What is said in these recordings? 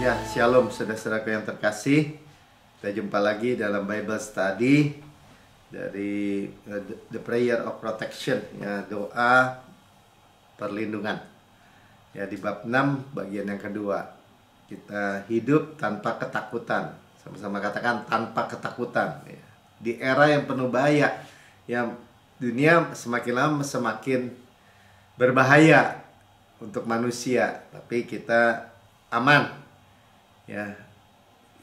Ya, shalom saudara-saudaraku yang terkasih. Kita jumpa lagi dalam Bible Study dari The Prayer of Protection, ya, doa perlindungan. Ya, di bab 6 bagian yang kedua. Kita hidup tanpa ketakutan. Sama-sama katakan tanpa ketakutan, ya. Di era yang penuh bahaya, yang dunia semakin lama semakin berbahaya untuk manusia, tapi kita aman. Ya,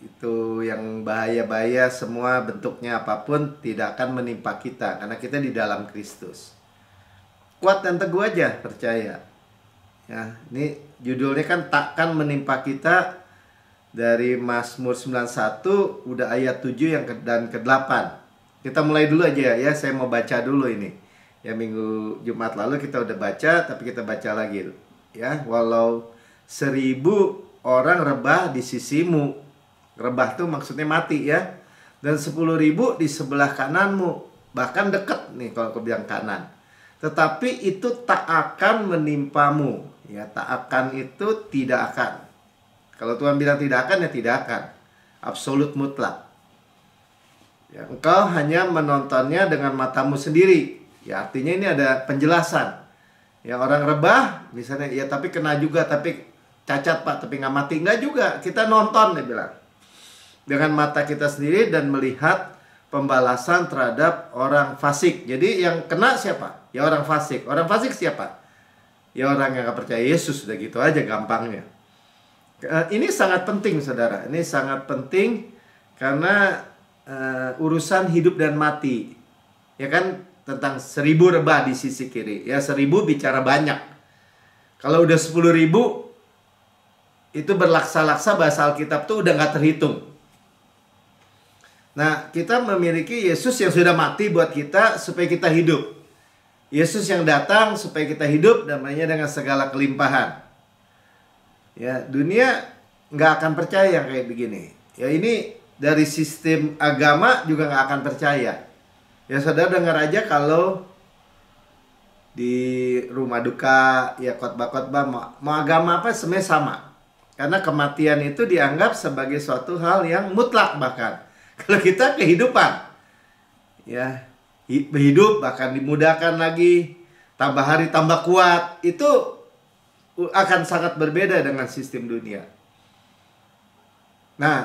itu yang bahaya-bahaya semua bentuknya apapun tidak akan menimpa kita karena kita di dalam Kristus. Kuat dan teguh aja, percaya. Ya, ini judulnya kan takkan menimpa kita dari Mazmur 91 udah ayat 7 dan ke-8. Kita mulai dulu aja ya, saya mau baca dulu ini. Ya, minggu Jumat lalu kita udah baca, tapi kita baca lagi. Ya, walau 1000 orang rebah di sisimu, rebah tuh maksudnya mati ya, dan 10.000 di sebelah kananmu, bahkan dekat nih kalau aku bilang kanan, tetapi itu tak akan menimpamu. Ya, tak akan itu tidak akan. Kalau Tuhan bilang tidak akan, ya tidak akan, absolut mutlak. Ya, engkau hanya menontonnya dengan matamu sendiri. Ya, artinya ini ada penjelasan. Ya, orang rebah misalnya, ya tapi kena juga, tapi cacat pak, tapi nggak mati. Nggak juga, kita nonton, dia bilang, dengan mata kita sendiri dan melihat pembalasan terhadap orang fasik. Jadi yang kena siapa? Ya orang fasik. Orang fasik siapa? Ya orang yang nggak percaya Yesus. Udah gitu aja gampangnya. Ini sangat penting saudara. Ini sangat penting karena urusan hidup dan mati. Ya kan, tentang 1000 rebah di sisi kiri. Ya 1000 bicara banyak. Kalau udah 10.000 itu berlaksa-laksa, bahasa Alkitab tuh udah nggak terhitung. Nah, kita memiliki Yesus yang sudah mati buat kita supaya kita hidup. Yesus yang datang supaya kita hidup, namanya dengan segala kelimpahan. Ya, dunia nggak akan percaya kayak begini. Ya, ini dari sistem agama juga nggak akan percaya. Ya, saudara dengar aja kalau di rumah duka, ya khotbah-khotbah, mau agama apa sebenarnya sama. Karena kematian itu dianggap sebagai suatu hal yang mutlak bahkan. Kalau kita kehidupan, ya hidup bahkan dimudahkan lagi, tambah hari tambah kuat, itu akan sangat berbeda dengan sistem dunia. Nah,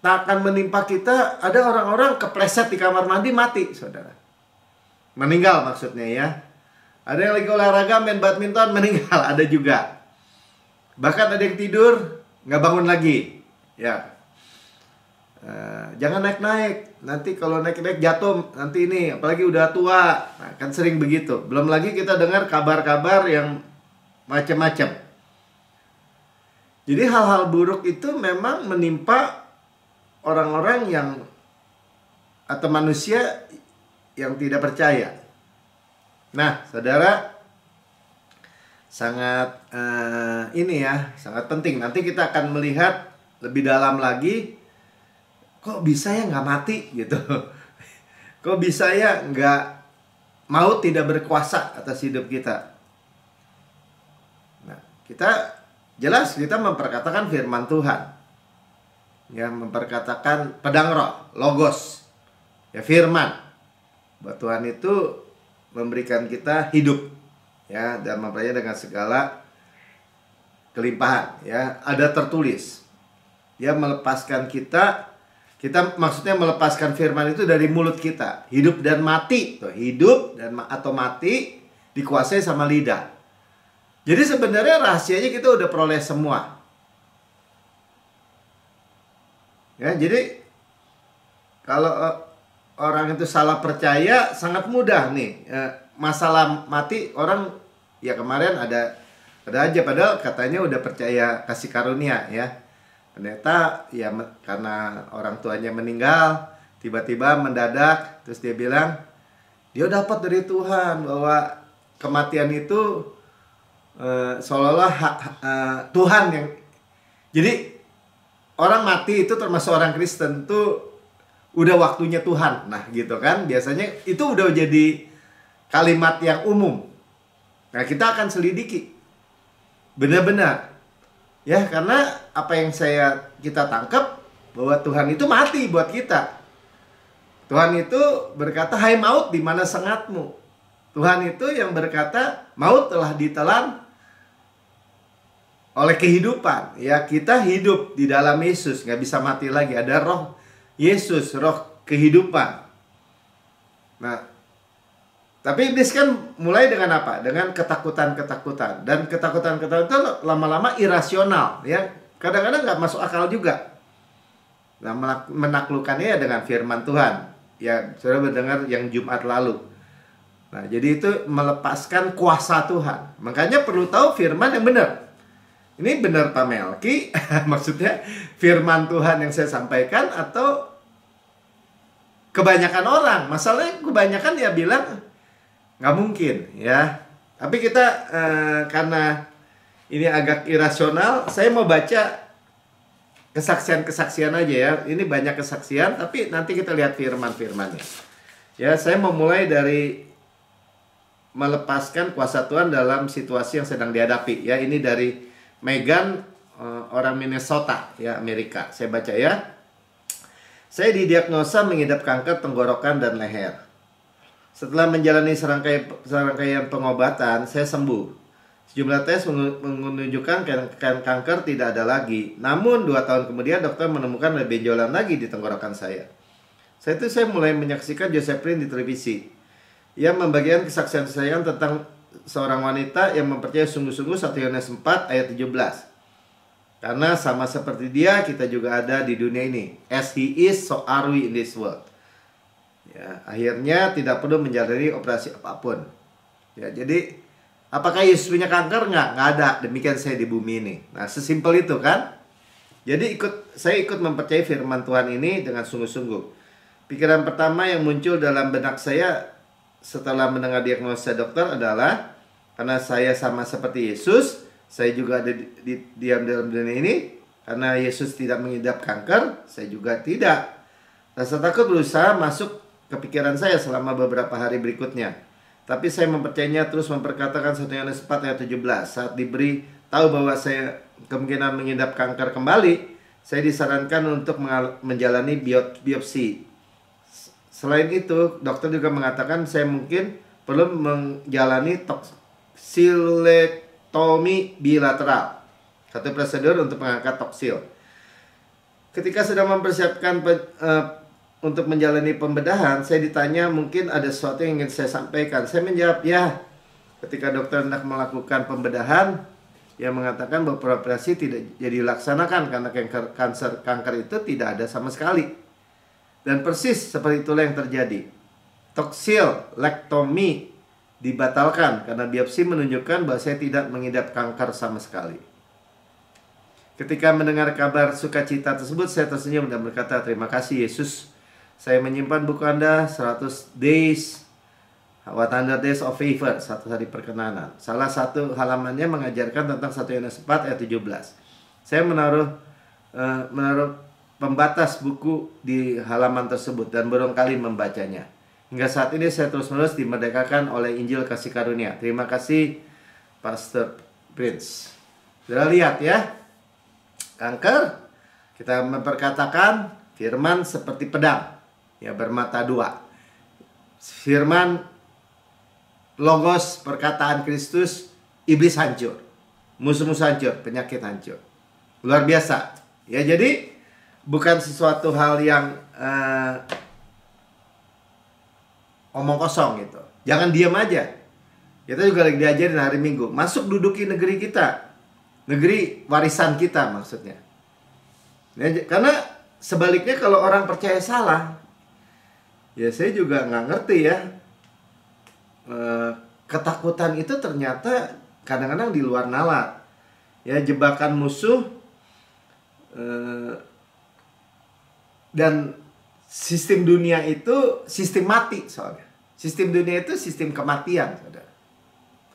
tak akan menimpa kita. Ada orang-orang kepleset di kamar mandi mati, saudara. Meninggal maksudnya ya. Ada yang lagi olahraga main badminton meninggal, ada juga. Bahkan ada yang tidur nggak bangun lagi, ya. Jangan naik-naik, nanti kalau naik-naik jatuh nanti ini, apalagi udah tua, nah, kan sering begitu. Belum lagi kita dengar kabar-kabar yang macam-macam. Jadi hal-hal buruk itu memang menimpa orang-orang yang atau manusia yang tidak percaya. Nah, saudara, sangat ini ya, sangat penting. Nanti kita akan melihat lebih dalam lagi, kok bisa ya nggak mati gitu. Kok bisa ya nggak, maut tidak berkuasa atas hidup kita. Nah, kita jelas kita memperkatakan firman Tuhan. Ya, memperkatakan pedang roh, logos. Ya, firman. Bahwa Tuhan itu memberikan kita hidup. Ya, dan mempelajari dengan segala kelimpahan. Ya, ada tertulis. Dia melepaskan kita maksudnya melepaskan firman itu dari mulut kita. Hidup dan mati. Tuh, hidup dan atau mati dikuasai sama lidah. Jadi sebenarnya rahasianya kita udah peroleh semua. Ya, jadi kalau orang itu salah percaya sangat mudah nih. Masalah mati orang, ya kemarin ada aja padahal katanya udah percaya kasih karunia ya. Ternyata ya karena orang tuanya meninggal, tiba-tiba mendadak, terus dia bilang dia dapat dari Tuhan bahwa kematian itu seolah-olah Tuhan yang. Jadi orang mati itu termasuk orang Kristen tuh udah waktunya Tuhan. Nah gitu kan, biasanya itu udah jadi kalimat yang umum. Nah kita akan selidiki benar-benar Ya, karena apa yang kita tangkap bahwa Tuhan itu mati buat kita. Tuhan itu berkata, "Hai maut, di mana sengatmu?" Tuhan itu yang berkata, maut telah ditelan oleh kehidupan. Ya, kita hidup di dalam Yesus, nggak bisa mati lagi. Ada roh Yesus, roh kehidupan. Nah, tapi iblis kan mulai dengan apa? Dengan ketakutan-ketakutan. Dan ketakutan-ketakutan itu lama-lama irasional. Ya, kadang-kadang nggak masuk akal juga. Nah, menaklukkannya ya dengan firman Tuhan. Ya, saudara mendengar yang Jumat lalu. Nah, jadi itu melepaskan kuasa Tuhan. Makanya perlu tahu firman yang benar. Ini benar Pak Melki? Maksudnya firman Tuhan yang saya sampaikan atau kebanyakan orang? Masalahnya kebanyakan ya bilang nggak mungkin ya. Tapi kita karena ini agak irasional, saya mau baca kesaksian-kesaksian aja ya. Ini banyak kesaksian, tapi nanti kita lihat firman-firmannya. Ya, saya mau mulai dari melepaskan kuasa Tuhan dalam situasi yang sedang dihadapi. Ya, ini dari Megan, orang Minnesota, ya, Amerika. Saya baca ya. Saya didiagnosa mengidap kanker tenggorokan dan leher. Setelah menjalani serangkaian pengobatan, saya sembuh. Sejumlah tes menunjukkan kanker tidak ada lagi. Namun 2 tahun kemudian dokter menemukan ada benjolan lagi di tenggorokan saya. Saya mulai menyaksikan Joseph Prince di televisi. Ia membagikan kesaksian saya tentang seorang wanita yang mempercayai sungguh-sungguh 1 Yohanes 4 ayat 17. Karena sama seperti dia, kita juga ada di dunia ini. As he is, so are we in this world. Ya, akhirnya tidak perlu menjalani operasi apapun. Ya, jadi apakah Yesus punya kanker? Nggak ada. Demikian saya di bumi ini. Nah, sesimpel itu kan. Jadi saya ikut mempercayai firman Tuhan ini dengan sungguh-sungguh. Pikiran pertama yang muncul dalam benak saya setelah mendengar diagnosa dokter adalah, karena saya sama seperti Yesus, saya juga ada diam dalam dunia ini. Karena Yesus tidak mengidap kanker, saya juga tidak. Rasa takut berusaha masuk ke pikiran saya selama beberapa hari berikutnya. Tapi saya mempercayainya, terus memperkatakan 1 Yohanes 4 ayat 17. Saat diberi tahu bahwa saya kemungkinan mengidap kanker kembali, saya disarankan untuk menjalani biopsi. Selain itu, dokter juga mengatakan saya mungkin perlu menjalani toksilektomi bilateral, satu prosedur untuk mengangkat toksil. Ketika sedang mempersiapkan untuk menjalani pembedahan, saya ditanya mungkin ada sesuatu yang ingin saya sampaikan. Saya menjawab ya. Ketika dokter hendak melakukan pembedahan, ia mengatakan bahwa operasi tidak jadi dilaksanakan karena kanker itu tidak ada sama sekali. Dan persis seperti itulah yang terjadi. Toksilektomi dibatalkan karena biopsi menunjukkan bahwa saya tidak mengidap kanker sama sekali. Ketika mendengar kabar sukacita tersebut, saya tersenyum dan berkata, "Terima kasih Yesus. Saya menyimpan buku Anda 100 days, 100 days of favor, 100 hari perkenanan." Salah satu halamannya mengajarkan tentang 1 Yohanes 4 ayat 17. Saya menaruh pembatas buku di halaman tersebut dan berulang kali membacanya. Hingga saat ini saya terus-menerus dimerdekakan oleh Injil Kasih Karunia. Terima kasih Pastor Prince. Sudah lihat ya, kanker, kita memperkatakan firman seperti pedang, ya, bermata dua. Firman logos, perkataan Kristus, iblis hancur, musuh-musuh hancur, penyakit hancur. Luar biasa. Ya, jadi bukan sesuatu hal yang omong kosong gitu. Jangan diam aja. Kita juga lagi diajarin hari Minggu, masuk duduki negeri kita, negeri warisan kita maksudnya. Ya, karena sebaliknya kalau orang percaya salah, ya saya juga nggak ngerti ya. Ketakutan itu ternyata kadang-kadang di luar nalar. Ya, jebakan musuh dan sistem dunia itu sistem mati soalnya. Sistem dunia itu sistem kematian, saudara.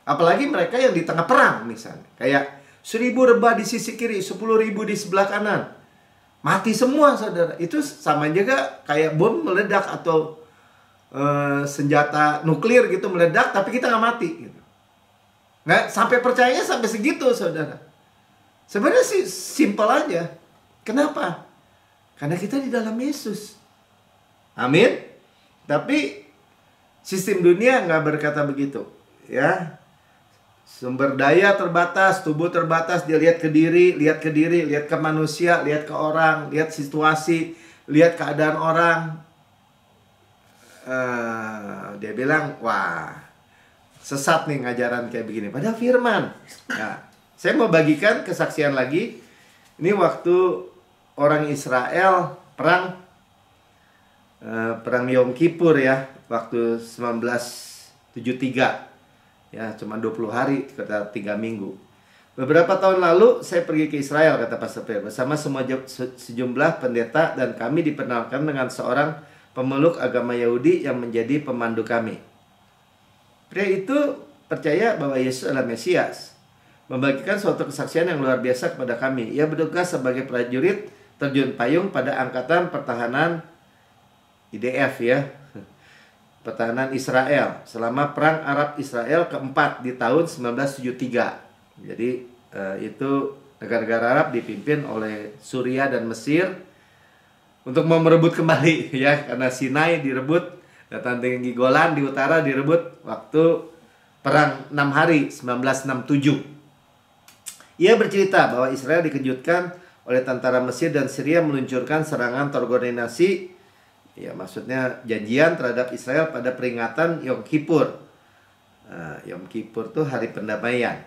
Apalagi mereka yang di tengah perang misalnya. Kayak 1000 rebah di sisi kiri, 10.000 di sebelah kanan. Mati semua, saudara. Itu sama juga kayak bom meledak atau senjata nuklir gitu meledak, tapi kita nggak mati gitu. Nggak, sampai percayanya sampai segitu, saudara. Sebenarnya sih simpel aja. Kenapa? Karena kita di dalam Yesus. Amin. Tapi sistem dunia nggak berkata begitu, ya. Sumber daya terbatas, tubuh terbatas, dia lihat ke diri, lihat ke manusia, lihat ke orang, lihat situasi, lihat keadaan orang. Dia bilang, wah, sesat nih ngajaran kayak begini. Padahal firman. Nah, saya mau bagikan kesaksian lagi. Ini waktu orang Israel perang Yom Kippur ya, waktu 1973. Ya, cuma 20 hari, kata 3 minggu. Beberapa tahun lalu saya pergi ke Israel, kata Pastor Pierre, bersama sejumlah pendeta, dan kami diperkenalkan dengan seorang pemeluk agama Yahudi yang menjadi pemandu kami. Pria itu percaya bahwa Yesus adalah Mesias, membagikan suatu kesaksian yang luar biasa kepada kami. Ia bertugas sebagai prajurit terjun payung pada Angkatan Pertahanan IDF ya, Pertahanan Israel, selama Perang Arab Israel keempat di tahun 1973. Jadi itu negara-negara Arab dipimpin oleh Suriah dan Mesir untuk mau merebut kembali ya, karena Sinai direbut, dataran tinggi Golan di utara direbut waktu perang 6 hari 1967. Ia bercerita bahwa Israel dikejutkan oleh tentara Mesir dan Syria meluncurkan serangan terkoordinasi, ya maksudnya janjian terhadap Israel pada peringatan Yom Kippur. Yom Kippur itu hari pendamaian,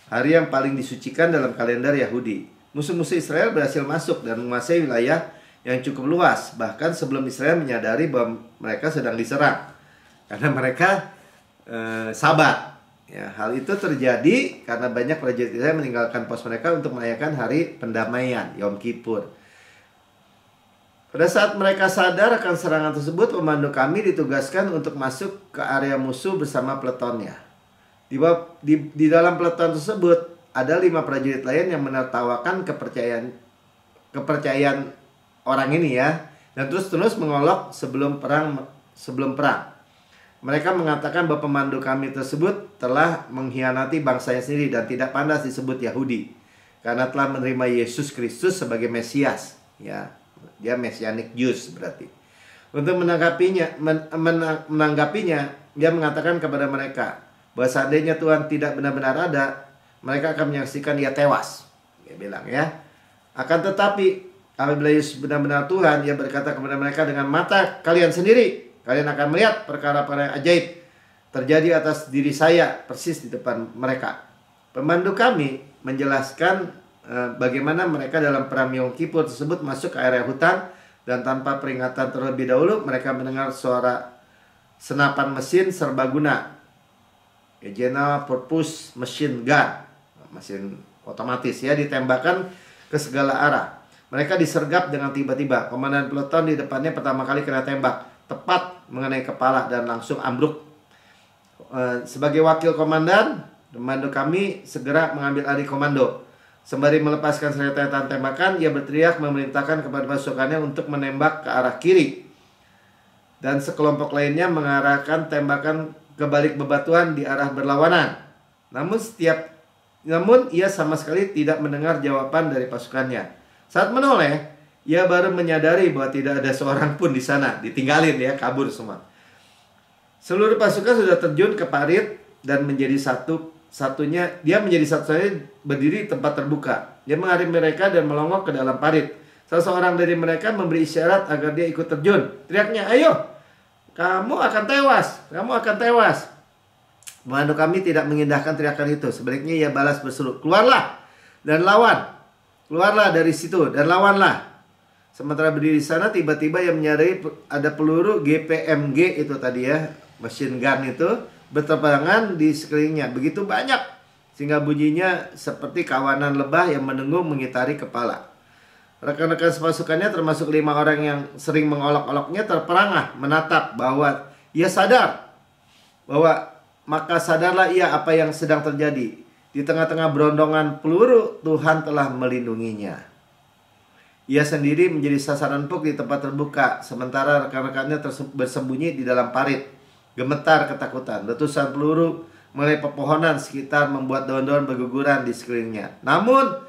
hari yang paling disucikan dalam kalender Yahudi. Musuh-musuh Israel berhasil masuk dan menguasai wilayah yang cukup luas, bahkan sebelum Israel menyadari bahwa mereka sedang diserang, karena mereka sabat. Ya, hal itu terjadi karena banyak prajurit Israel meninggalkan pos mereka untuk merayakan hari pendamaian Yom Kippur. Pada saat mereka sadar akan serangan tersebut, pemandu kami ditugaskan untuk masuk ke area musuh bersama peletonnya. Di dalam peleton tersebut ada 5 prajurit lain yang menertawakan kepercayaan orang ini ya, dan terus mengolok sebelum perang. Mereka mengatakan bahwa pemandu kami tersebut telah mengkhianati bangsanya sendiri dan tidak pantas disebut Yahudi karena telah menerima Yesus Kristus sebagai Mesias ya. Dia Messianic Jews berarti. Untuk menanggapinya, dia mengatakan kepada mereka bahwa seandainya Tuhan tidak benar-benar ada, mereka akan menyaksikan ia tewas. Dia bilang ya. Akan tetapi apabila Yesus benar-benar Tuhan, ia berkata kepada mereka, dengan mata kalian sendiri, kalian akan melihat perkara-perkara yang ajaib terjadi atas diri saya persis di depan mereka. Pemandu kami menjelaskan bagaimana mereka dalam perang Yom Kippur tersebut masuk ke area hutan, dan tanpa peringatan terlebih dahulu mereka mendengar suara senapan mesin serbaguna, General Purpose Machine Gun, mesin otomatis ya, ditembakkan ke segala arah. Mereka disergap dengan tiba-tiba. Komandan peleton di depannya pertama kali kena tembak, tepat mengenai kepala dan langsung ambruk. Sebagai wakil komandan, pemandu kami segera mengambil alih komando. Sembari melepaskan serangkaian tembakan, ia berteriak memerintahkan kepada pasukannya untuk menembak ke arah kiri. Dan sekelompok lainnya mengarahkan tembakan ke balik bebatuan di arah berlawanan. Namun ia sama sekali tidak mendengar jawaban dari pasukannya. Saat menoleh, ia baru menyadari bahwa tidak ada seorang pun di sana. Ditinggalin ya, kabur semua. Seluruh pasukan sudah terjun ke parit dan menjadi satu-satunya berdiri di tempat terbuka. Dia menghadap mereka dan melongok ke dalam parit. Salah seorang dari mereka memberi isyarat agar dia ikut terjun. Teriaknya, "Ayo, kamu akan tewas, kamu akan tewas." Pemandu kami tidak mengindahkan teriakan itu. Sebaliknya ia balas berseru, "Keluarlah dan lawan. Keluarlah dari situ dan lawanlah." Sementara berdiri di sana, tiba-tiba ia menyadari ada peluru GPMG itu tadi ya, machine gun itu, berterbangan di sekelilingnya begitu banyak sehingga bunyinya seperti kawanan lebah yang mendengung mengitari kepala. Rekan-rekan sepasukannya termasuk 5 orang yang sering mengolok-oloknya terperangah menatap bahwa ia sadar bahwa maka sadarlah ia apa yang sedang terjadi. Di tengah-tengah berondongan peluru, Tuhan telah melindunginya. Ia sendiri menjadi sasaran empuk di tempat terbuka, sementara rekan-rekannya bersembunyi di dalam parit. Gemetar ketakutan, letusan peluru mulai pepohonan sekitar membuat daun-daun berguguran di sekelilingnya. Namun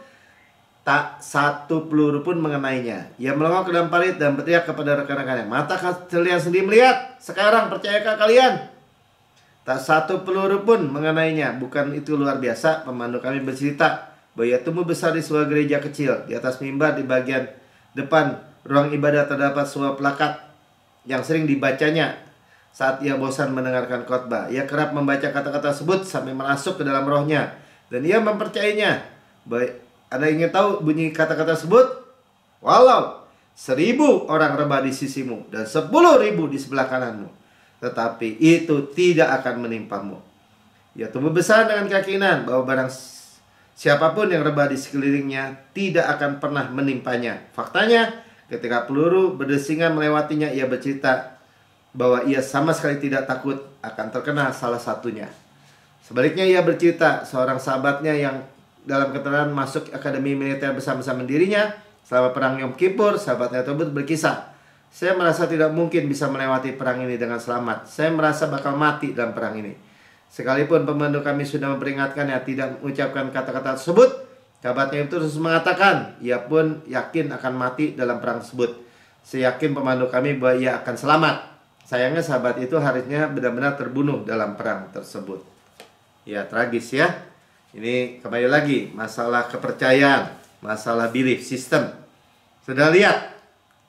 tak satu peluru pun mengenainya. Ia melongok ke dalam parit dan berteriak kepada rekan-rekannya, "Mata kalian sendiri melihat. Sekarang percayakah kalian?" Tak satu peluru pun mengenainya. Bukan itu luar biasa? Pemandu kami bercerita bahwa ia tumbuh besar di sebuah gereja kecil. Di atas mimbar di bagian depan ruang ibadah terdapat sebuah plakat yang sering dibacanya saat ia bosan mendengarkan khotbah. Ia kerap membaca kata-kata tersebut sampai masuk ke dalam rohnya, dan ia mempercayainya. Baik, Anda ingin tahu bunyi kata-kata tersebut? Walau 1.000 orang rebah di sisimu dan 10.000 di sebelah kananmu, tetapi itu tidak akan menimpamu. Ia tumbuh besar dengan keyakinan bahwa barang siapapun yang rebah di sekelilingnya tidak akan pernah menimpanya. Faktanya, ketika peluru berdesingan melewatinya, ia bercerita bahwa ia sama sekali tidak takut akan terkena salah satunya. Sebaliknya, ia bercerita seorang sahabatnya yang dalam keterangan masuk akademi militer bersama-sama dirinya selama perang Yom Kippur. Sahabatnya tersebut berkisah, "Saya merasa tidak mungkin bisa melewati perang ini dengan selamat. Saya merasa bakal mati dalam perang ini. Sekalipun pemandu kami sudah memperingatkannya tidak mengucapkan kata-kata tersebut, sahabatnya itu terus mengatakan ia pun yakin akan mati dalam perang tersebut. Saya yakin pemandu kami bahwa ia akan selamat. Sayangnya sahabat itu harusnya benar-benar terbunuh dalam perang tersebut." Ya, tragis ya. Ini kembali lagi masalah kepercayaan, masalah belief system. Sudah lihat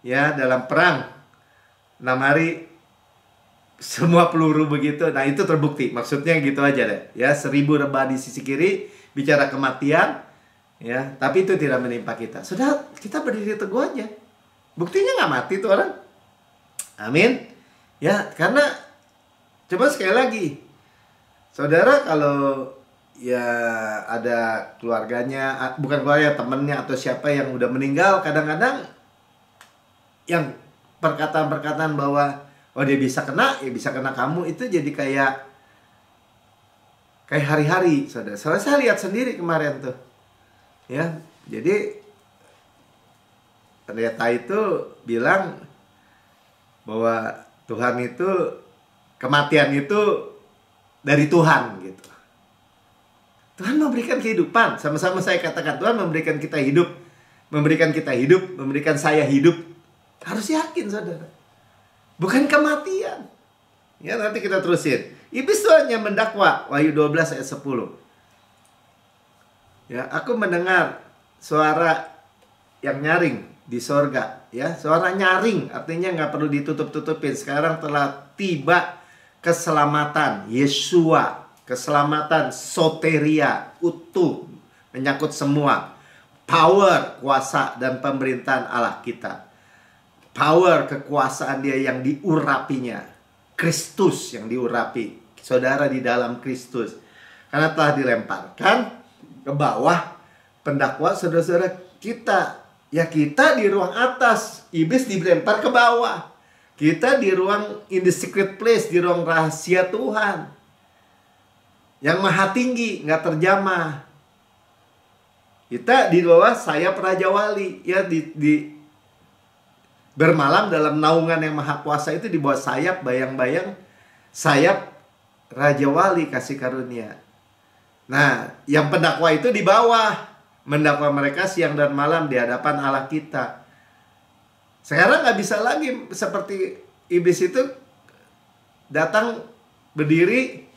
ya, dalam perang 6 hari semua peluru begitu. Nah, itu terbukti. Maksudnya gitu aja deh. Ya, 1.000 rebah di sisi kiri, bicara kematian, ya, tapi itu tidak menimpa kita. Sudah, kita berdiri teguh aja. Buktinya nggak mati tuh orang. Amin. Ya, karena coba sekali lagi, saudara, kalau ya ada keluarganya, bukan keluarga, temennya atau siapa yang udah meninggal, kadang-kadang yang perkataan-perkataan bahwa oh dia bisa kena, ya bisa kena kamu, itu jadi kayak hari-hari, saudara. Soalnya saya lihat sendiri kemarin tuh, ya. Jadi pendeta itu bilang bahwa Tuhan itu, kematian itu dari Tuhan gitu. Tuhan memberikan kehidupan. Sama-sama saya katakan, Tuhan memberikan kita hidup, memberikan kita hidup, memberikan saya hidup. Harus yakin, saudara. Bukan kematian. Ya, nanti kita terusin. Iblis itu hanya mendakwa. Wahyu 12 ayat 10. Ya, aku mendengar suara yang nyaring di sorga. Ya, suara nyaring artinya nggak perlu ditutup-tutupin. Sekarang telah tiba keselamatan Yesua. Keselamatan soteria, utuh, menyangkut semua. Power, kuasa, dan pemerintahan Allah kita. Power, kekuasaan dia yang diurapinya. Kristus yang diurapi. Saudara di dalam Kristus. Karena telah dilemparkan ke bawah pendakwa saudara-saudara kita. Ya, kita di ruang atas. Iblis dilempar ke bawah. Kita di ruang in the secret place, di ruang rahasia Tuhan. Yang maha tinggi, nggak terjamah. Kita di bawah sayap Raja Wali. Ya, bermalam dalam naungan yang maha kuasa itu, di bawah sayap, bayang-bayang sayap Raja Wali kasih karunia. Nah, yang pendakwa itu di bawah, mendakwa mereka siang dan malam di hadapan Allah kita. Sekarang nggak bisa lagi seperti iblis itu datang berdiri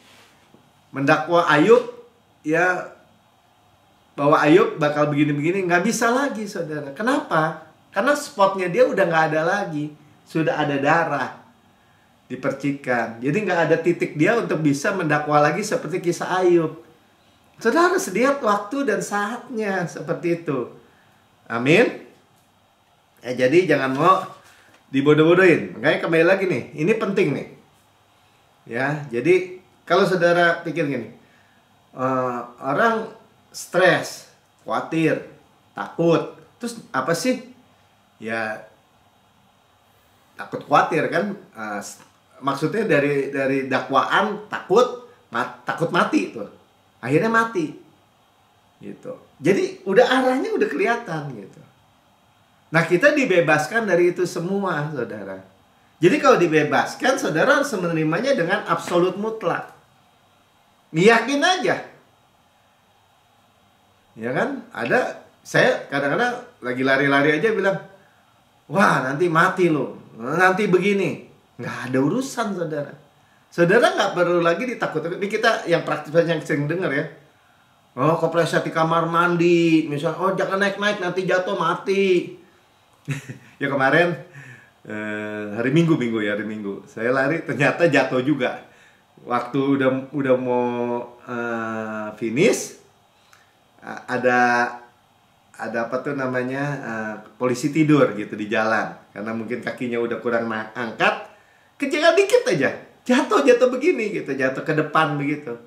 mendakwa Ayub, ya, bahwa Ayub bakal begini-begini. Nggak bisa lagi, saudara. Kenapa? Karena spotnya dia udah nggak ada lagi. Sudah ada darah dipercikan. Jadi nggak ada titik dia untuk bisa mendakwa lagi seperti kisah Ayub. Saudara, sedia waktu dan saatnya seperti itu. Amin. Ya, jadi jangan mau dibodoh-bodohin. Makanya kembali lagi nih, ini penting nih. Ya, jadi kalau saudara pikir gini, orang stres, khawatir, takut, terus apa sih? Ya, takut khawatir kan? Maksudnya dari dakwaan takut mati tuh, akhirnya mati, gitu. Jadi udah arahnya udah kelihatan gitu. Nah, kita dibebaskan dari itu semua, saudara. Jadi kalau dibebaskan, saudara harus menerimanya dengan absolut mutlak. Yakin aja. Ya kan? Ada, saya kadang-kadang lagi lari-lari aja bilang, wah nanti mati lo, nanti begini. Nggak ada urusan, saudara. Saudara nggak perlu lagi ditakut-takut. Ini kita yang praktis yang sering dengar ya. Oh, kepleset di kamar mandi, misalnya, oh jangan naik-naik nanti jatuh mati. Ya kemarin hari Minggu saya lari ternyata jatuh juga. Waktu udah mau finish, ada apa tuh namanya, polisi tidur gitu di jalan karena mungkin kakinya udah kurang angkat, kecil dikit aja jatuh begini gitu, jatuh ke depan begitu,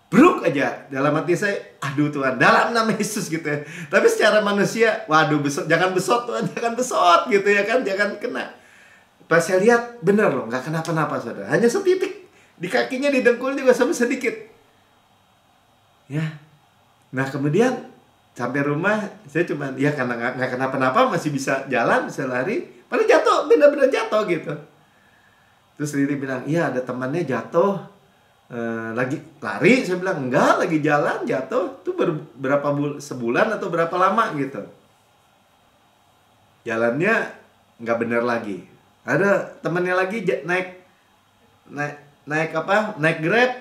bruk aja. Dalam hati saya, aduh Tuhan, dalam nama Yesus gitu ya. Tapi secara manusia, waduh jangan besot Tuhan, jangan besot gitu ya kan, jangan kena. Pas saya lihat, bener loh, nggak kenapa-napa saudara, hanya setitik di kakinya, di dengkul juga sampai sedikit ya. Nah kemudian sampai rumah, saya cuma ya karena nggak kenapa-napa, masih bisa jalan, bisa lari, padahal jatuh, benar-benar jatuh gitu. Terus Riri bilang, iya ada temannya jatuh, lagi lari. Saya bilang, enggak, lagi jalan jatuh. Itu berapa sebulan atau berapa lama gitu. Jalannya nggak benar lagi. Ada temannya lagi naik Grab.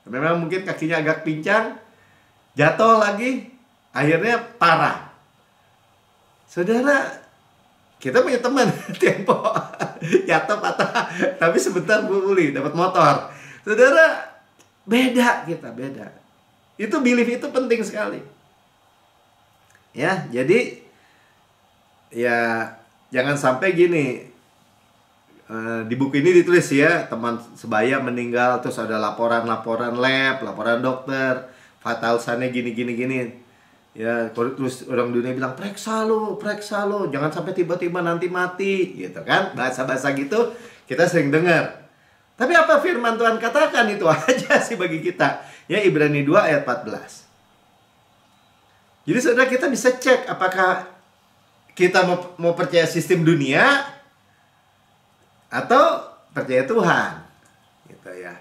Memang mungkin kakinya agak pincang, jatuh lagi, akhirnya parah. Saudara, kita punya teman tempo jatuh patah, tapi sebentar pulih, dapat motor. Saudara, beda kita, beda. Itu belief itu penting sekali. Ya, jadi ya jangan sampai gini. Di buku ini ditulis ya, teman sebaya meninggal, terus ada laporan lab, laporan dokter, fatalsannya gini. Ya, terus orang dunia bilang, periksa lo, jangan sampai tiba-tiba nanti mati, gitu kan? Bahasa-bahasa gitu kita sering dengar. Tapi apa firman Tuhan katakan itu aja sih bagi kita. Ya, Ibrani 2 ayat 14. Jadi saudara, kita bisa cek apakah kita mau percaya sistem dunia atau percaya Tuhan, gitu ya.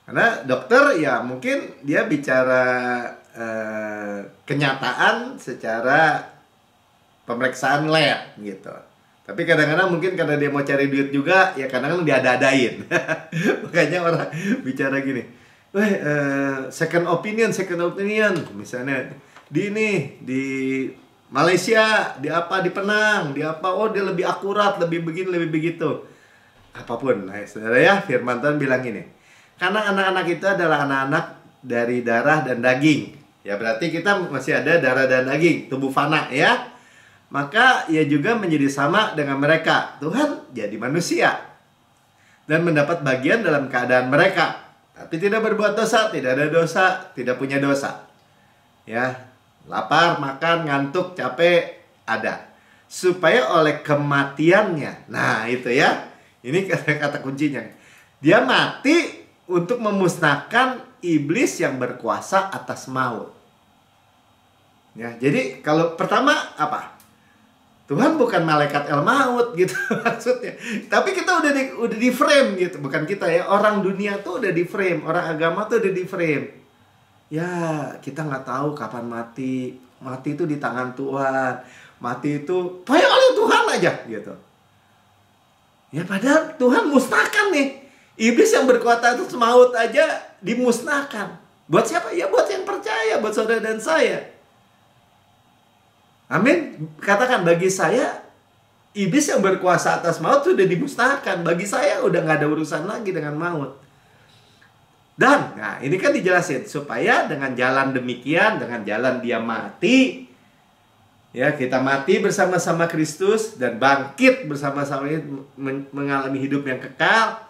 Karena dokter ya mungkin dia bicara kenyataan secara pemeriksaan lab gitu. Tapi kadang-kadang mungkin karena dia mau cari duit juga, ya kadang-kadang dia ada-adain. Makanya orang bicara gini, second opinion, misalnya di Malaysia, di Penang, oh dia lebih akurat, lebih begini, lebih begitu. Apapun, nah, saudara ya, firman Tuhan bilang ini, karena anak-anak itu adalah anak-anak dari darah dan daging. Ya berarti kita masih ada darah dan daging, tubuh fana ya. Maka ia juga menjadi sama dengan mereka. Tuhan jadi manusia dan mendapat bagian dalam keadaan mereka, tapi tidak berbuat dosa, tidak ada dosa, tidak punya dosa. Ya, lapar, makan, ngantuk, capek, ada. Supaya oleh kematiannya, nah itu ya, ini kata kuncinya. Dia mati untuk memusnahkan iblis yang berkuasa atas maut. Ya, jadi kalau pertama apa? Tuhan bukan malaikat el maut gitu maksudnya. Tapi kita udah di frame gitu, bukan kita ya. Orang dunia tuh udah di frame, orang agama tuh udah di frame. Ya, kita nggak tahu kapan mati. Mati itu di tangan Tuhan. Mati itu pokoknya oleh Tuhan aja gitu. Ya padahal Tuhan musnahkan nih. Iblis yang berkuasa atas maut aja dimusnahkan. Buat siapa? Ya buat yang percaya, buat saudara dan saya. Amin. Katakan, bagi saya iblis yang berkuasa atas maut sudah dimusnahkan. Bagi saya udah nggak ada urusan lagi dengan maut. Dan, nah ini kan dijelasin supaya dengan jalan demikian, dengan jalan dia mati, ya kita mati bersama-sama Kristus dan bangkit bersama-sama mengalami hidup yang kekal.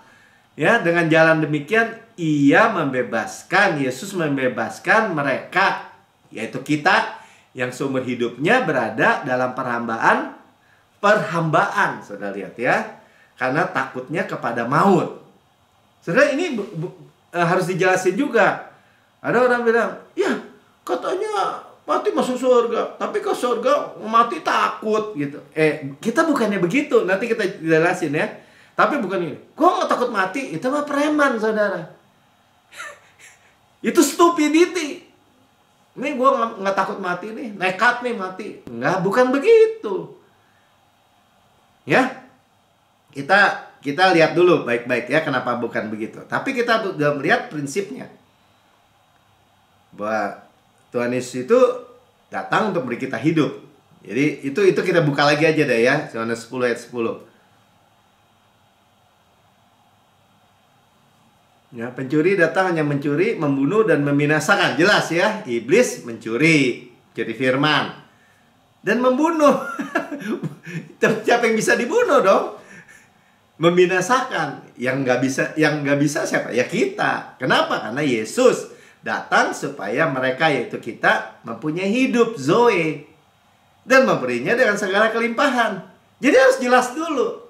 Ya, dengan jalan demikian ia membebaskan, Yesus membebaskan mereka, yaitu kita yang seumur hidupnya berada dalam perhambaan, saudara lihat ya, karena takutnya kepada maut. Saudara, ini harus dijelasin juga. Ada orang bilang, ya katanya mati masuk surga, tapi ke surga mati takut gitu. Kita bukannya begitu, nanti kita jelasin ya. Tapi bukan ini, gua nggak takut mati, itu mah preman saudara. Itu stupidity. Ini gue nggak takut mati nih, nekat nih mati. Nggak, bukan begitu. Ya, kita lihat dulu baik-baik ya kenapa bukan begitu. Tapi kita sudah melihat prinsipnya. Bahwa Tuhan Yesus itu datang untuk beri kita hidup. Jadi itu kita buka lagi aja deh ya. Yohanes 10 ayat 10. Ya, pencuri datang hanya mencuri, membunuh dan membinasakan. Jelas ya, iblis mencuri, jadi firman dan membunuh. Siapa yang bisa dibunuh dong? Membinasakan. Yang nggak bisa siapa? Ya kita. Kenapa? Karena Yesus datang supaya mereka, yaitu kita, mempunyai hidup Zoe dan memberinya dengan segala kelimpahan. Jadi harus jelas dulu.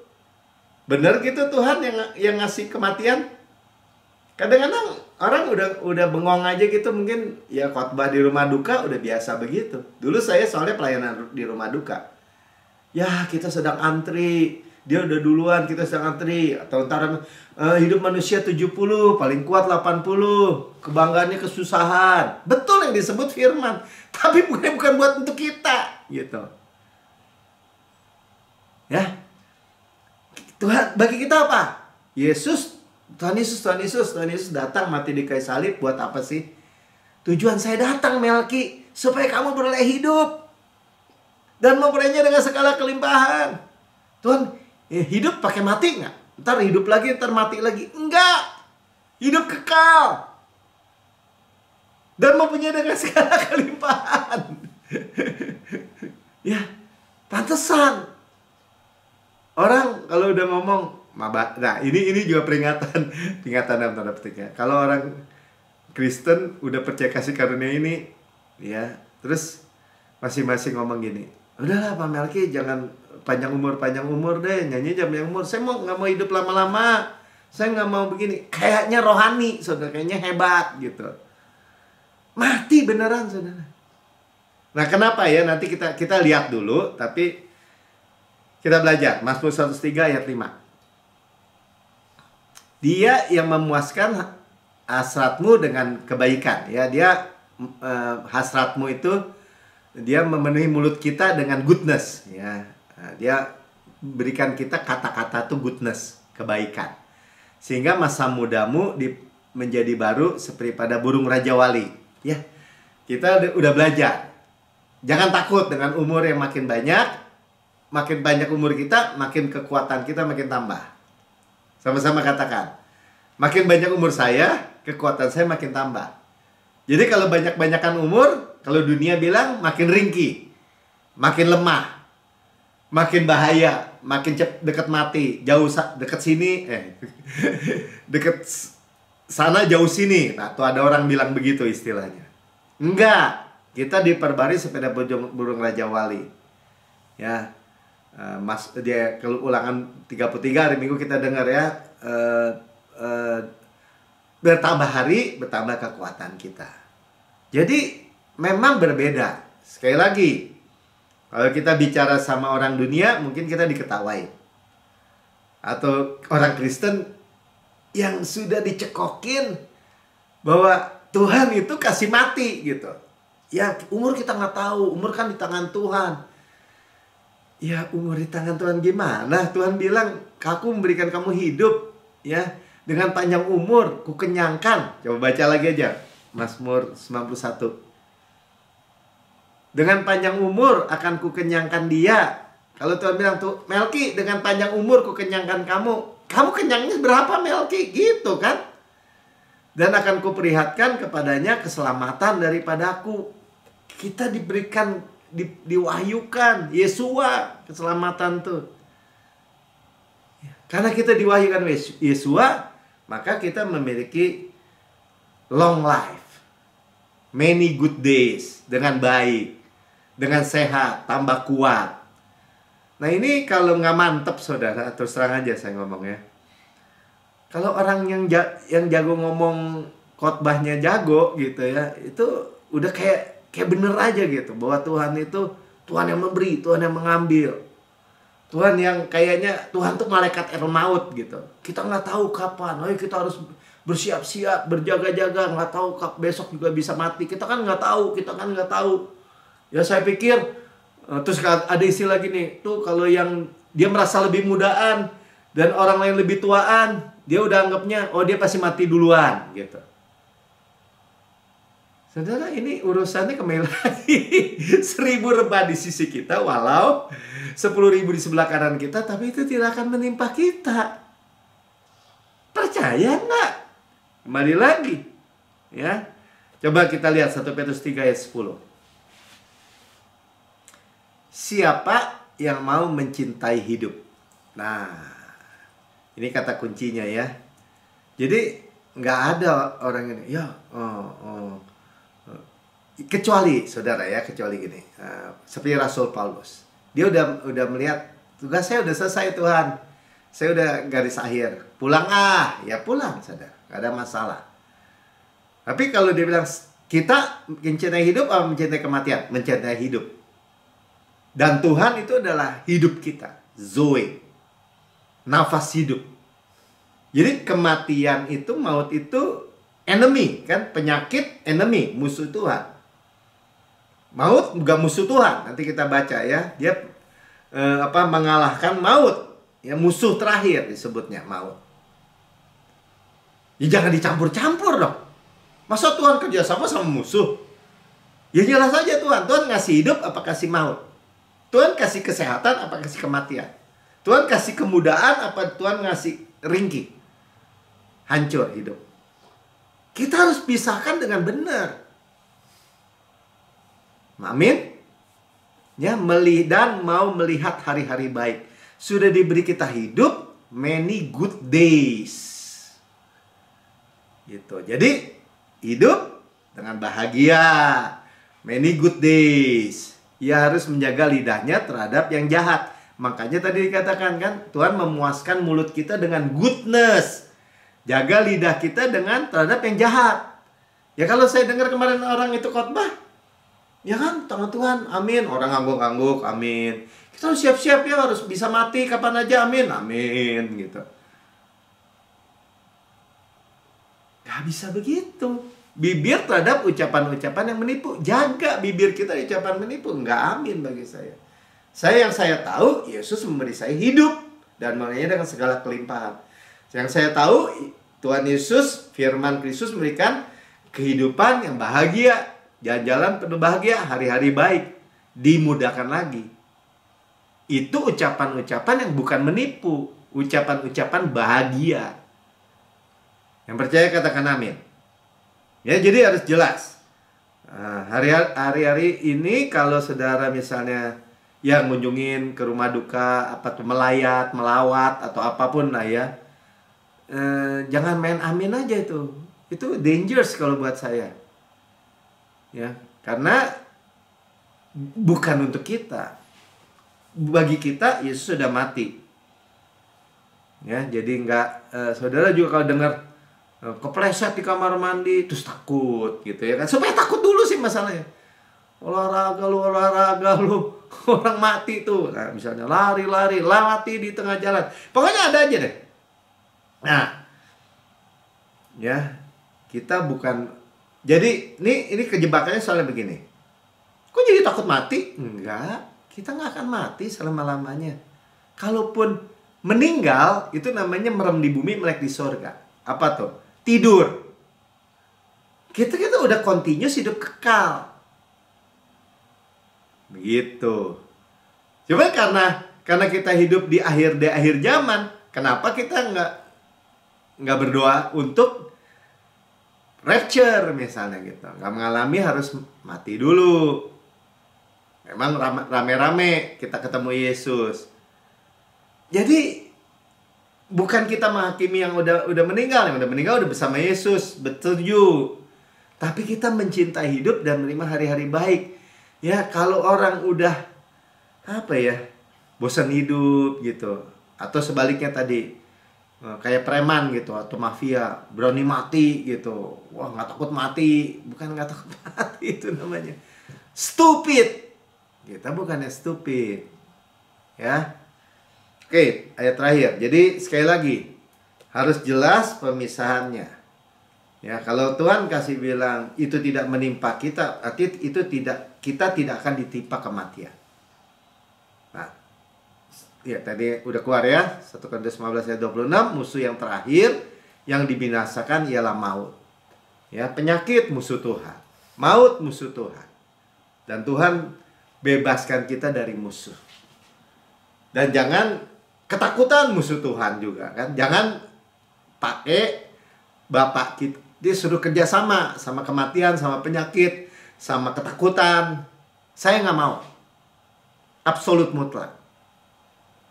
Benar gitu Tuhan yang ngasih kematian? Kadang-kadang orang udah bengong aja gitu, mungkin ya khotbah di rumah duka udah biasa begitu. Dulu saya soalnya pelayanan di rumah duka. Ya kita sedang antri, dia udah duluan, kita sedang antri. Atau ntar hidup manusia 70, paling kuat 80, kebanggaannya kesusahan. Betul yang disebut firman, tapi bukan buat untuk kita gitu. Ya, Tuhan bagi kita apa? Tuhan Yesus datang mati di kayu salib buat apa sih? Tujuan saya datang, Melki, supaya kamu beroleh hidup dan memperolehnya dengan segala kelimpahan. Tuhan, hidup pakai mati nggak? Ntar hidup lagi, ntar mati lagi. Enggak, hidup kekal dan mempunyai dengan segala kelimpahan. Ya, pantesan orang kalau udah ngomong nah ini juga peringatan dalam tanda petik ya. Kalau orang Kristen udah percaya kasih karunia ini ya, terus masing-masing ngomong gini, udahlah Pak Melki jangan panjang umur deh, nyanyi panjang umur, saya nggak mau hidup lama-lama, saya nggak mau begini. Kayaknya rohani saudara, kayaknya hebat gitu. Mati beneran saudara. Nah kenapa ya, nanti kita lihat dulu, tapi kita belajar Mazmur 103 ayat 5. Dia yang memuaskan hasratmu dengan kebaikan. Ya, dia hasratmu itu dia memenuhi mulut kita dengan goodness. Ya, dia berikan kita kata-kata itu goodness, kebaikan. Sehingga masa mudamu menjadi baru seperti pada burung Raja Wali. Ya, kita udah belajar. Jangan takut dengan umur yang makin banyak. Makin banyak umur kita, makin kekuatan kita makin tambah. Sama-sama katakan, makin banyak umur saya, kekuatan saya makin tambah. Jadi kalau banyak-banyakan umur, kalau dunia bilang makin ringkih, makin lemah, makin bahaya, makin dekat mati, jauh dekat sini, dekat sana jauh sini. Nah, tuh ada orang bilang begitu istilahnya. Enggak, kita diperbarui sepeda burung Raja Wali. Ya. Dia Ulangan 33 hari Minggu kita dengar ya, bertambah hari bertambah kekuatan kita. Jadi memang berbeda. Sekali lagi, kalau kita bicara sama orang dunia mungkin kita diketawain, atau orang Kristen yang sudah dicekokin bahwa Tuhan itu kasih mati gitu. Ya umur kita nggak tahu, umur kan di tangan Tuhan. Ya umur di tangan Tuhan gimana? Tuhan bilang, aku memberikan kamu hidup ya, dengan panjang umur ku kenyangkan. Coba baca lagi aja Mazmur 91. Dengan panjang umur akan ku kenyangkan dia. Kalau Tuhan bilang tuh, Melki dengan panjang umur ku kenyangkan kamu. Kamu kenyangnya berapa Melki? Gitu kan? Dan akan ku perlihatkan kepadanya keselamatan daripadaku. Kita diberikan diwahyukan Yesua keselamatan tuh. Karena kita diwahyukan Yesua, maka kita memiliki long life, many good days, dengan baik, dengan sehat, tambah kuat. Nah ini kalau nggak mantep saudara, terus terang aja saya ngomong ya. Kalau orang yang jago ngomong, khotbahnya jago gitu ya, itu udah kayak bener aja gitu, bahwa Tuhan itu Tuhan yang memberi, Tuhan yang mengambil, Tuhan yang kayaknya Tuhan tuh malaikat maut gitu. Kita nggak tahu kapan, kita harus bersiap-siap, berjaga-jaga, nggak tahu besok juga bisa mati. Kita kan nggak tahu. Ya saya pikir, terus ada istilah gini, tuh kalau yang dia merasa lebih mudaan dan orang lain lebih tuaan, dia udah anggapnya, oh dia pasti mati duluan, gitu. Saudara, ini urusannya kembali lagi. 1.000 rebah di sisi kita, walau 10.000 di sebelah kanan kita, tapi itu tidak akan menimpa kita. Percaya nggak? Kembali lagi, ya. Coba kita lihat 1 Petrus 3 ayat 10. Siapa yang mau mencintai hidup? Nah, ini kata kuncinya ya. Jadi nggak ada orang ini, ya, kecuali saudara ya, kecuali gini, seperti Rasul Paulus. Dia udah melihat tugas saya udah selesai Tuhan. Saya udah garis akhir. Pulang ya pulang saudara. Gak ada masalah. Tapi kalau dia bilang kita mencintai hidup atau mencintai kematian? Mencintai hidup. Dan Tuhan itu adalah hidup kita. Zoe. Nafas hidup. Jadi kematian itu, maut itu enemy kan, penyakit enemy, musuh Tuhan. Maut bukan musuh Tuhan. Nanti kita baca ya. Dia mengalahkan maut. Ya, musuh terakhir disebutnya maut. Ya jangan dicampur-campur dong. Masa Tuhan kerjasama sama musuh? Ya jelas saja Tuhan ngasih hidup apa kasih maut? Tuhan kasih kesehatan apa kasih kematian? Tuhan kasih kemudahan apa Tuhan ngasih ringkih? Hancur hidup. Kita harus pisahkan dengan benar. Amin. Ya, dan mau melihat hari-hari baik. Sudah diberi kita hidup many good days. Gitu. Jadi hidup dengan bahagia. Many good days. Ia harus menjaga lidahnya terhadap yang jahat. Makanya tadi dikatakan kan, Tuhan memuaskan mulut kita dengan goodness. Jaga lidah kita terhadap yang jahat. Ya kalau saya dengar kemarin orang itu khotbah, ya kan, tangan Tuhan, amin. Orang ngangguk-ngangguk, amin. Kita harus siap-siap ya, harus bisa mati kapan aja, amin. Amin, gitu. Gak bisa begitu. Bibir terhadap ucapan-ucapan yang menipu. Jaga bibir kita ucapan menipu. Nggak amin bagi saya. Yang saya tahu, Yesus memberi saya hidup. Dan makanya dengan segala kelimpahan. Yang saya tahu, Tuhan Yesus, firman Kristus memberikan kehidupan yang bahagia. Jalan-jalan penuh bahagia, hari-hari baik. Dimudahkan lagi. Itu ucapan-ucapan yang bukan menipu. Ucapan-ucapan bahagia. Yang percaya katakan amin. Ya, jadi harus jelas. Hari-hari ini kalau saudara misalnya yang ngunjungin ke rumah duka, apa tuh melayat, melawat atau apapun lah ya, jangan main amin aja itu. Itu dangerous kalau buat saya. Ya, karena bukan untuk kita. Bagi kita Yesus sudah mati. Ya, jadi saudara juga kalau dengar kepleset di kamar mandi terus takut gitu ya kan. Supaya takut dulu sih masalahnya. Olahraga lu orang mati tuh. Nah, misalnya lari mati di tengah jalan. Pokoknya ada aja deh. Nah, ya, kita bukan. Jadi ini kejebakannya soalnya begini. Kok jadi takut mati? Enggak. Kita nggak akan mati selama-lamanya. Kalaupun meninggal, itu namanya merem di bumi, melek di sorga. Apa tuh? Tidur. Kita udah continuous hidup kekal. Begitu. Cuma karena kita hidup di akhir zaman, kenapa kita nggak berdoa untuk rapture misalnya gitu? Nggak mengalami harus mati dulu. Memang rame-rame kita ketemu Yesus. Jadi bukan kita menghakimi yang udah meninggal. Yang udah meninggal udah bersama Yesus, betul. Tapi kita mencintai hidup dan menerima hari-hari baik. Ya, kalau orang udah bosan hidup gitu, atau sebaliknya tadi kayak preman gitu atau mafia, berani mati gitu. Wah, nggak takut mati. Bukan nggak takut mati, itu namanya stupid. Kita bukannya stupid. Ya. Oke, ayat terakhir. Jadi sekali lagi harus jelas pemisahannya. Ya, kalau Tuhan kasih bilang itu tidak menimpa kita, arti itu kita tidak akan ditimpa kematian. Nah, ya tadi udah keluar ya, 1 Korintus 15 ayat 26, musuh yang terakhir yang dibinasakan ialah maut. Ya, penyakit musuh Tuhan, maut musuh Tuhan. Dan Tuhan bebaskan kita dari musuh. Dan jangan ketakutan musuh Tuhan juga kan. Jangan pakai Bapak kita, dia suruh kerjasama sama kematian, sama penyakit, sama ketakutan. Saya nggak mau. Absolut mutlak.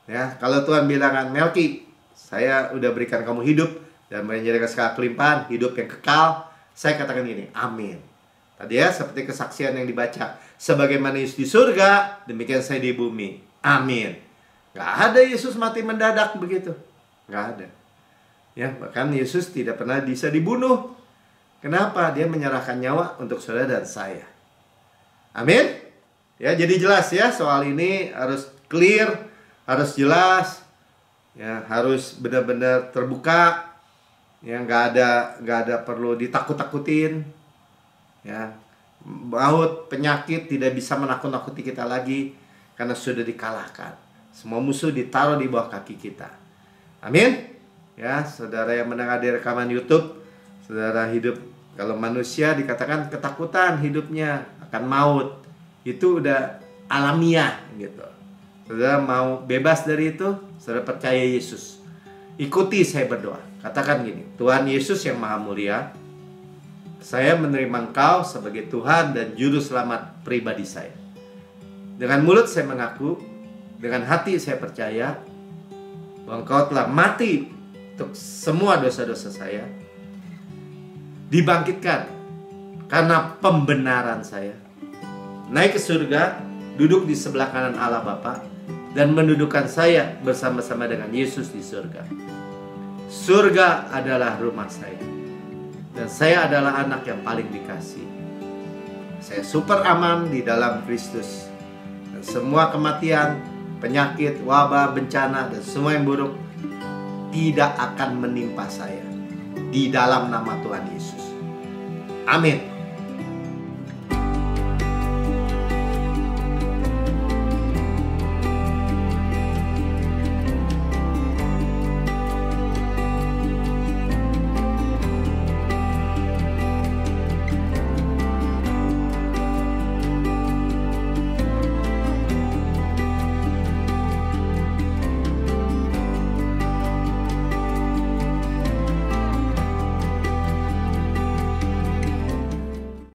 Ya, kalau Tuhan bilang, Melki, saya udah berikan kamu hidup dan menjadikan segala kelimpahan, hidup yang kekal. Saya katakan gini, amin. Tadi ya, seperti kesaksian yang dibaca. Sebagaimana Yesus di surga, demikian saya di bumi. Amin. Nggak ada Yesus mati mendadak begitu. Nggak ada. Ya, bahkan Yesus tidak pernah bisa dibunuh. Kenapa? Dia menyerahkan nyawa untuk saudara dan saya. Amin. Ya, jadi jelas ya, soal ini harus clear, harus jelas, ya, harus benar-benar terbuka, ya, nggak ada perlu ditakut-takutin, ya. Maut, penyakit tidak bisa menakut-nakuti kita lagi karena sudah dikalahkan. Semua musuh ditaruh di bawah kaki kita. Amin. Ya, saudara yang mendengar di rekaman YouTube, saudara hidup, kalau manusia dikatakan ketakutan hidupnya akan maut, itu udah alamiah gitu. Saudara mau bebas dari itu, saudara percaya Yesus. Ikuti saya berdoa. Katakan gini, Tuhan Yesus yang maha mulia, saya menerima Engkau sebagai Tuhan dan Juru Selamat pribadi saya. Dengan mulut saya mengaku, dengan hati saya percaya bahwa Engkau telah mati untuk semua dosa-dosa saya, dibangkitkan karena pembenaran saya, naik ke surga, duduk di sebelah kanan Allah Bapa, dan mendudukkan saya bersama-sama dengan Yesus di surga. Surga adalah rumah saya, dan saya adalah anak yang paling dikasih. Saya super aman di dalam Kristus, dan semua kematian, penyakit, wabah, bencana, dan semua yang buruk tidak akan menimpa saya di dalam nama Tuhan Yesus. Amin.